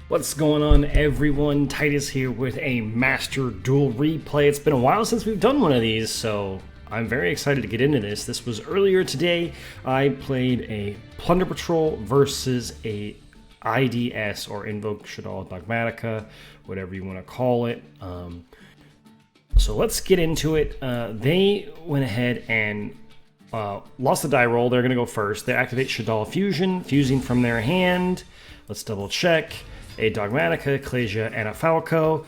What's going on, everyone? Titus here with a Master Duel replay. It's been a while since we've done one of these, so I'm very excited to get into this. This was earlier today. I played a Plunder Patroll versus a IDS, or Invoked Shaddoll Dogmatika, whatever you want to call it. So let's get into it. They went ahead and lost the die roll. They're going to go first. They activate Shaddoll Fusion, fusing from their hand. Let's double check. A Dogmatika, Ecclesia, and a Falco.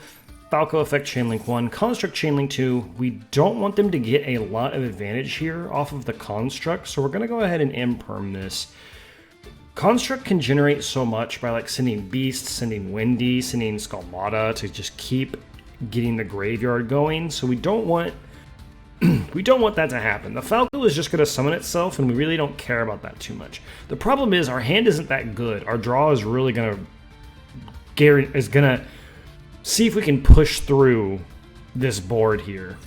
Falco effect Chainlink 1, Construct Chainlink 2. We don't want them to get a lot of advantage here off of the Construct, so we're going to go ahead and imperm this. Construct can generate so much by like sending Beast, sending Windy, sending Skalmata to just keep getting the graveyard going, so we don't want that to happen. The Falco is just going to summon itself, and we really don't care about that too much. The problem is our hand isn't that good. Our draw is really going to see if we can push through this board here.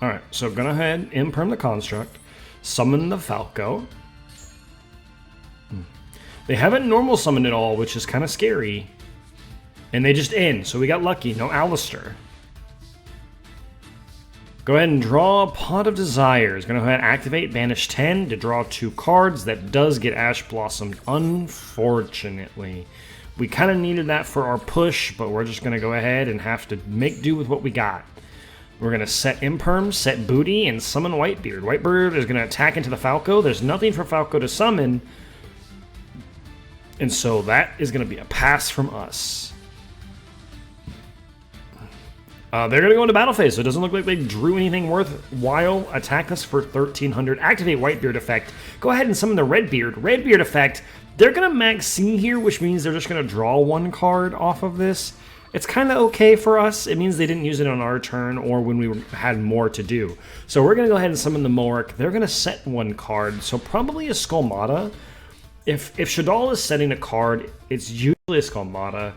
Alright, so go ahead, imperm the Construct, summon the Falco. They haven't normal summoned at all, which is kind of scary. And they just end, so we got lucky. No Alistair. Go ahead and draw a Pot of Desires. Gonna go ahead and activate Banish 10 to draw 2 cards. That does get Ash Blossomed, unfortunately. We kind of needed that for our push, but we're just gonna go ahead and have to make do with what we got. We're gonna set Imperm, set Booty, and summon Whitebeard. Whitebeard is gonna attack into the Falco. There's nothing for Falco to summon, and so that is gonna be a pass from us. They're going to go into battle phase, so it doesn't look like they drew anything worthwhile. Attack us for 1300. Activate Whitebeard effect. Go ahead and summon the Redbeard. Redbeard effect. They're going to max C here, which means they're just going to draw 1 card off of this. It's kind of okay for us. It means they didn't use it on our turn or when we had more to do. So we're going to go ahead and summon the Moark. They're going to set 1 card, so probably a Skalmata. If Shaddoll is setting a card, it's usually a Skalmata.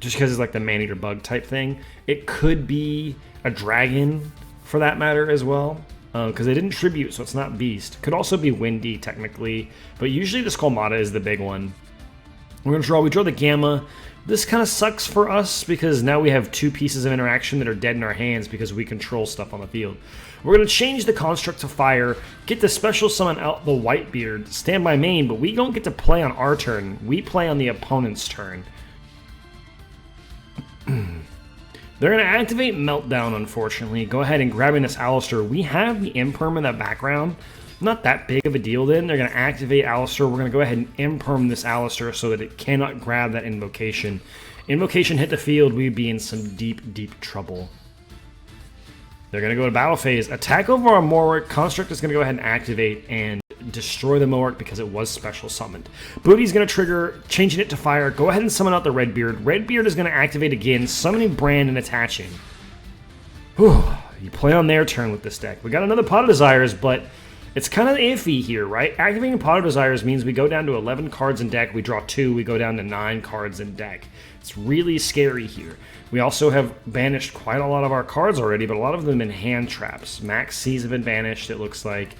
Just because it's like the man-eater bug type thing. It could be a dragon, for that matter, as well. Because they didn't tribute, so it's not beast. Could also be windy, technically. But usually the Skalmata is the big one. We're going to draw. We draw the Gamma. This kind of sucks for us, because now we have 2 pieces of interaction that are dead in our hands because we control stuff on the field. We're going to change the Construct to Fire, get the special summon out the Whitebeard, stand by main, but we don't get to play on our turn. We play on the opponent's turn. They're going to activate Meltdown, unfortunately. Go ahead and grabbing this Alistair. We have the Imperm in the background. Not that big of a deal then. They're going to activate Alistair. We're going to go ahead and Imperm this Alistair so that it cannot grab that Invocation. Invocation hit the field, we'd be in some deep, deep trouble. They're going to go to battle phase. Attack over our Moark. Construct is going to go ahead and activate and destroy the Moark because it was special summoned. Booty's going to trigger, changing it to fire. Go ahead and summon out the Redbeard. Redbeard is going to activate again, summoning Brand and attaching. Whew. You play on their turn with this deck. We got another Pot of Desires, but it's kind of iffy here, right? Activating Pot of Desires means we go down to 11 cards in deck. We draw 2. We go down to 9 cards in deck. It's really scary here. We also have banished quite a lot of our cards already, but a lot of them in hand traps. Max C's have been banished, it looks like.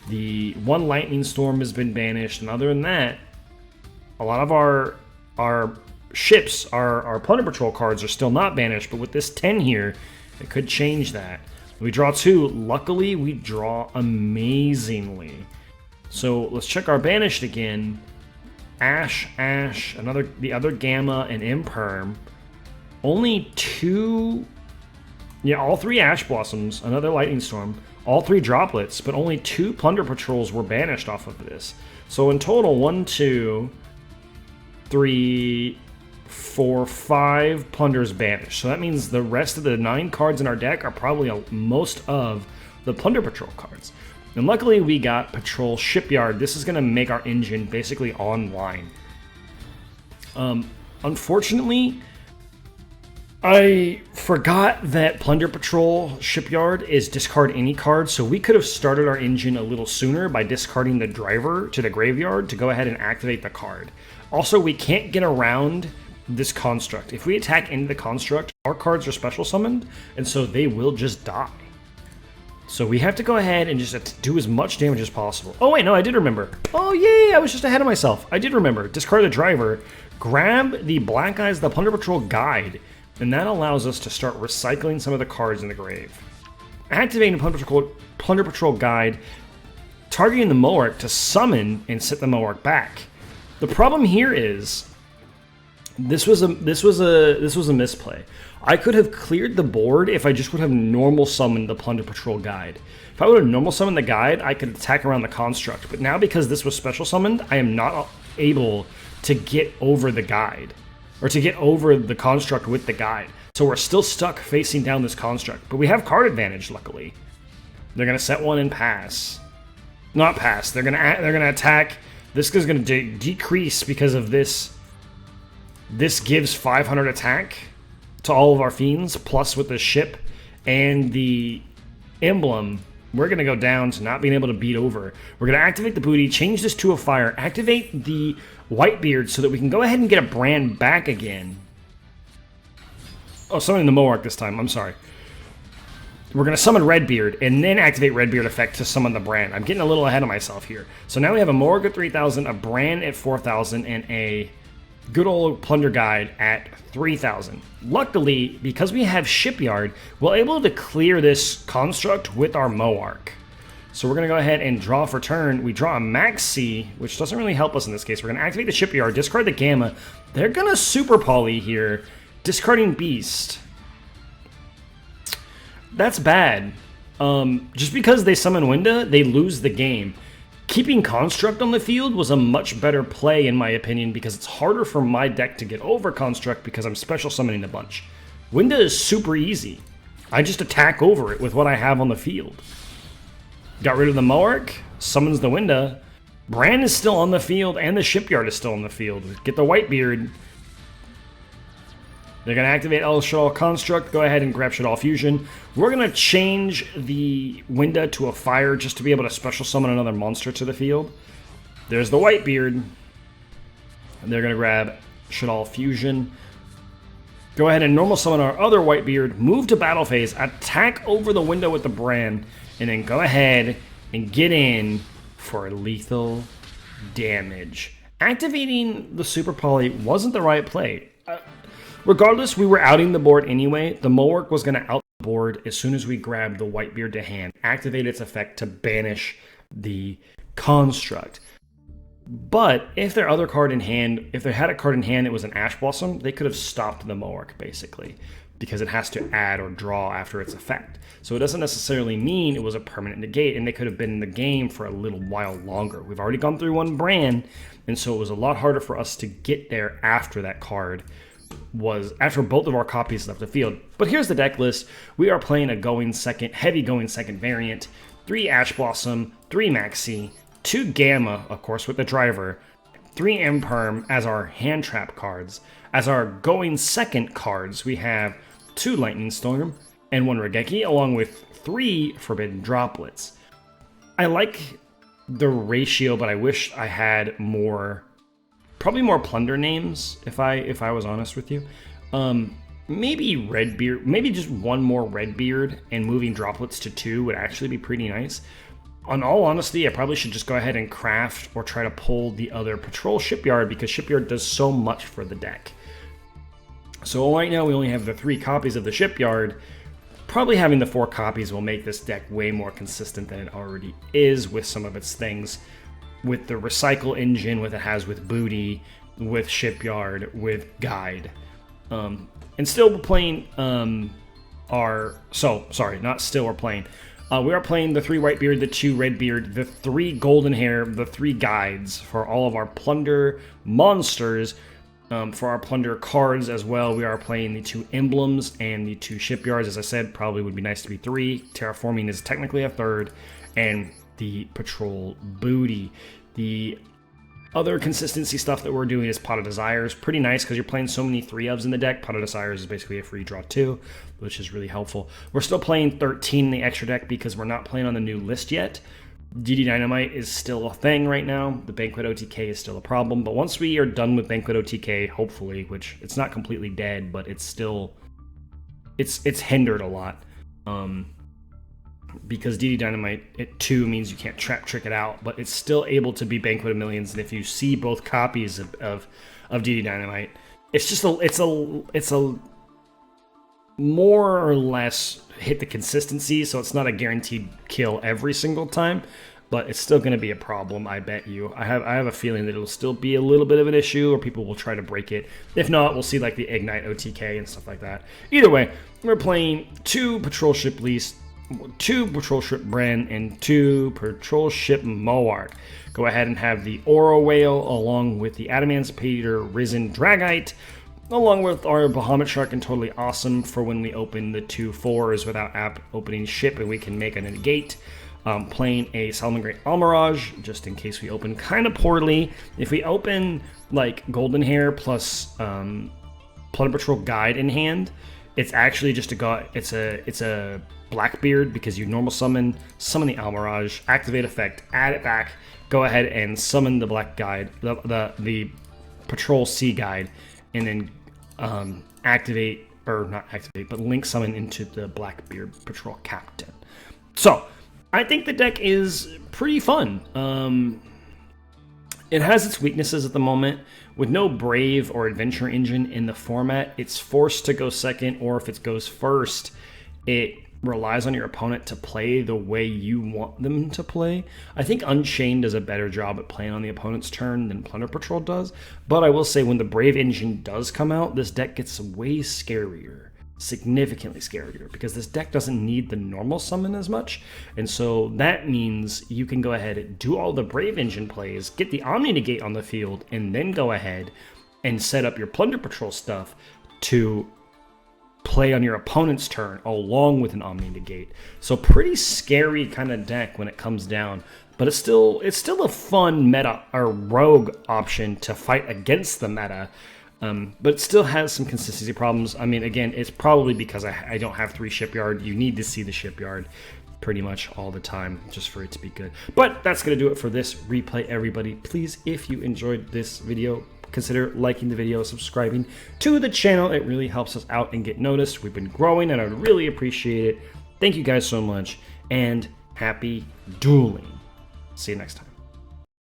The 1 Lightning Storm has been banished, and other than that, a lot of our ships, our Plunder Patrol cards are still not banished, but with this 10 here, it could change that. We draw 2. Luckily, we draw amazingly. So let's check our banished again. Ash, the other Gamma, and Imperm. Only 2... Yeah, all 3 Ash Blossoms, another Lightning Storm, all 3 droplets, but only 2 Plunder Patrols were banished off of this. So in total, 1, 2, 3, 4, 5 Plunders banished. So that means the rest of the 9 cards in our deck are probably most of the Plunder Patrol cards. And luckily we got Patrol Shipyard. This is going to make our engine basically online. Unfortunately, I forgot that Plunder Patrol Shipyard is discard any card, so we could have started our engine a little sooner by discarding the driver to the graveyard to go ahead and activate the card. Also, we can't get around this construct. If we attack into the construct, our cards are special summoned, and so they will just die. So we have to go ahead and just do as much damage as possible. Oh wait, no, I did remember. Oh yay, I was just ahead of myself. I did remember. Discard the driver, grab the Black Eyes, the Plunder Patrol guide, and that allows us to start recycling some of the cards in the grave. Activating the Plunder Patrol guide, targeting the Moark to summon and set the Moark back. The problem here is this was a misplay. I could have cleared the board if I just would have normal summoned the Plunder Patrol guide. If I would have normal summoned the guide, I could attack around the construct. But now because this was special summoned, I am not able to get over the guide. Or to get over the construct with the guide. So we're still stuck facing down this construct. But we have card advantage, luckily. They're going to set one and pass. Not pass. They're going to attack. This is going to decrease because of this. This gives 500 attack to all of our fiends, plus with the ship and the emblem, we're going to go down to not being able to beat over. We're going to activate the booty, change this to a fire, activate the Whitebeard so that we can go ahead and get a brand back again. Oh, summoning the Moark this time, I'm sorry. We're going to summon Redbeard and then activate Redbeard effect to summon the brand. I'm getting a little ahead of myself here. So now we have a Moark at 3,000, a brand at 4,000, and a good old Plunder Guide at 3,000. Luckily, because we have Shipyard, we're able to clear this construct with our Moark. So we're going to go ahead and draw for turn. We draw a Maxi, which doesn't really help us in this case. We're going to activate the Shipyard, discard the Gamma. They're going to Super Poly here, discarding Beast. That's bad. Just because they summon Winda, they lose the game. Keeping Construct on the field was a much better play, in my opinion, because it's harder for my deck to get over Construct because I'm special summoning a bunch. Winda is super easy. I just attack over it with what I have on the field. Got rid of the Moark, summons the Winda. Bran is still on the field, and the Shipyard is still on the field. Get the Whitebeard. They're going to activate El Shaddoll Construct. Go ahead and grab Shaddoll Fusion. We're going to change the Winda to a fire just to be able to special summon another monster to the field. There's the Whitebeard. And they're going to grab Shaddoll Fusion. Go ahead and normal summon our other Whitebeard. Move to battle phase. Attack over the window with the brand. And then go ahead and get in for lethal damage. Activating the Super Poly wasn't the right play. Regardless, we were outing the board anyway. The Moark was going to out the board as soon as we grabbed the Whitebeard to hand, activate its effect to banish the construct. But if their other card in hand, if they had a card in hand that was an Ash Blossom, they could have stopped the Moark, basically, because it has to add or draw after its effect. So it doesn't necessarily mean it was a permanent negate, and they could have been in the game for a little while longer. We've already gone through one brand, and so it was a lot harder for us to get there after that card was after both of our copies left the field. But here's the deck list. We are playing a heavy going second variant, 3 Ash Blossom, 3 Maxi, 2 Gamma, of course, with the driver, 3 Imperm as our hand trap cards. As our going second cards, we have 2 Lightning Storm and 1 Regeki, along with 3 Forbidden Droplets. I like the ratio, but I wish I had more. Probably more Plunder names, if I was honest with you. Maybe Redbeard, maybe just one more Redbeard and moving droplets to 2 would actually be pretty nice. On all honesty, I probably should just go ahead and craft or try to pull the other Patrol Shipyard because Shipyard does so much for the deck. So right now we only have the 3 copies of the Shipyard. Probably having the 4 copies will make this deck way more consistent than it already is with some of its things. With the recycle engine, with it has with booty, with Shipyard, with guide, and still we're playing we are playing the 3 Whitebeard, the 2 Redbeard, the 3 Golden Hair, the 3 guides for all of our Plunder monsters. For our Plunder cards as well, we are playing the 2 emblems and the 2 Shipyards. As I said, probably would be nice to be 3. Terraforming is technically a 3rd, and the Patrol booty. The other consistency stuff that we're doing is Pot of Desires. Pretty nice because you're playing so many 3-ofs in the deck. Pot of Desires is basically a free draw 2, which is really helpful. We're still playing 13 in the extra deck because we're not playing on the new list yet. DD Dynamite is still a thing right now. The Banquet OTK is still a problem. But once we are done with Banquet OTK, hopefully, which it's not completely dead, but it's still it's hindered a lot. because DD Dynamite at 2 means you can't trap trick it out, but it's still able to be Banquet of Millions. And if you see both copies of DD Dynamite, it's just it's a more or less hit the consistency, so it's not a guaranteed kill every single time, but it's still going to be a problem, I bet you. I have a feeling that it'll still be a little bit of an issue, or people will try to break it. If not, we'll see like the Ignite OTK and stuff like that. Either way, we're playing 2 Patrol Ship Least, 2 Patrol Ship Bren, and 2 Patrol Ship Moark. Go ahead and have the Aura Whale along with the Adamantipator Risen Dragite, along with our Bahamut Shark and Totally Awesome for when we open the 2 4s without app opening ship and we can make a negate. Playing a Salamangreat Almirage, just in case we open kind of poorly. If we open like Golden Hair plus Plunder Patrol Guide in hand, it's actually just it's a Blackbeard, because you normal summon the Almirage, activate effect, add it back, go ahead and summon the Black Guide, the Patrol Sea Guide, and then activate, or not activate, but link summon into the Blackbeard Patrol Captain. So I think the deck is pretty fun. It has its weaknesses at the moment. With no Brave or Adventure Engine in the format, it's forced to go second, or if it goes first, it relies on your opponent to play the way you want them to play. I think Unchained does a better job at playing on the opponent's turn than Plunder Patrol does, but I will say when the Brave Engine does come out, this deck gets way scarier. Significantly scarier, because this deck doesn't need the normal summon as much, and so that means you can go ahead and do all the Brave Engine plays, get the Omni Negate on the field, and then go ahead and set up your Plunder Patrol stuff to play on your opponent's turn along with an Omni Negate. So pretty scary kind of deck when it comes down, but it's still a fun meta or rogue option to fight against the meta. But it still has some consistency problems. I mean, again, it's probably because I don't have 3 Shipyard. You need to see the Shipyard pretty much all the time just for it to be good. But that's going to do it for this replay, everybody. Please, if you enjoyed this video, consider liking the video, subscribing to the channel. It really helps us out and get noticed. We've been growing, and I would really appreciate it. Thank you guys so much, and happy dueling. See you next time.